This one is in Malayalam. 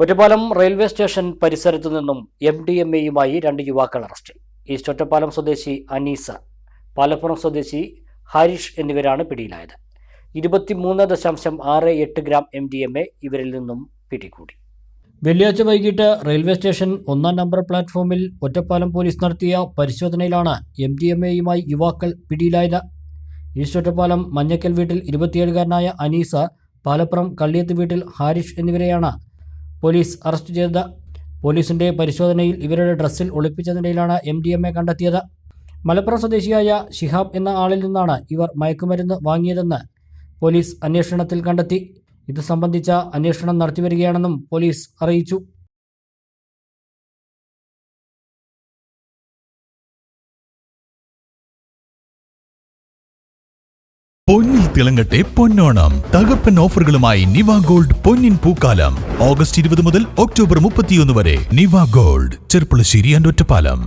ഒറ്റപ്പാലം റെയിൽവേ സ്റ്റേഷൻ പരിസരത്തു നിന്നും MDMAയുമായി 2 യുവാക്കൾ അറസ്റ്റിൽ. ഈസ്റ്റ് ഒറ്റപ്പാലം സ്വദേശി അനീസ, പാലപ്പുറം സ്വദേശി ഹാരിഷ് എന്നിവരാണ് പിടിയിലായത്. 23.68 ഗ്രാം MDMA ഇവരിൽ നിന്നും പിടികൂടി. വെള്ളിയാഴ്ച വൈകിട്ട് റെയിൽവേ സ്റ്റേഷൻ 1-ാം നമ്പർ പ്ലാറ്റ്ഫോമിൽ ഒറ്റപ്പാലം പോലീസ് നടത്തിയ പരിശോധനയിലാണ് MDMAയുമായി യുവാക്കൾ പിടിയിലായത്. ഈസ്റ്റ് ഒറ്റപ്പാലം മഞ്ഞക്കൽ വീട്ടിൽ 27-കാരനായ അനീസ, പാലപ്പുറം കള്ളിയത്ത് വീട്ടിൽ ഹാരിഷ് എന്നിവരെയാണ് പോലീസ് അറസ്റ്റ് ചെയ്തത്. പോലീസിന്റെ പരിശോധനയിൽ ഇവരുടെ ഡ്രസ്സിൽ ഒളിപ്പിച്ചതിനിടയിലാണ് MDMA കണ്ടെത്തിയത്. മലപ്പുറം സ്വദേശിയായ ഷിഹാബ് എന്ന ആളിൽ നിന്നാണ് ഇവർ മയക്കുമരുന്ന് വാങ്ങിയതെന്ന് പോലീസ് അന്വേഷണത്തിൽ കണ്ടെത്തി. ഇത് സംബന്ധിച്ച അന്വേഷണം നടത്തിവരികയാണെന്നും പോലീസ് അറിയിച്ചു. പൊന്നിൽ തിളങ്ങട്ടെ പൊന്നോണം. തകർപ്പൻ ഓഫറുകളുമായി നിവ ഗോൾഡ് പൊന്നിൻ പൂക്കാലം. ഓഗസ്റ്റ് 20 മുതൽ ഒക്ടോബർ 31 വരെ. നിവ ഗോൾഡ്, ചെർപ്പുളശ്ശേരി ആൻഡ് ഒറ്റപ്പാലം.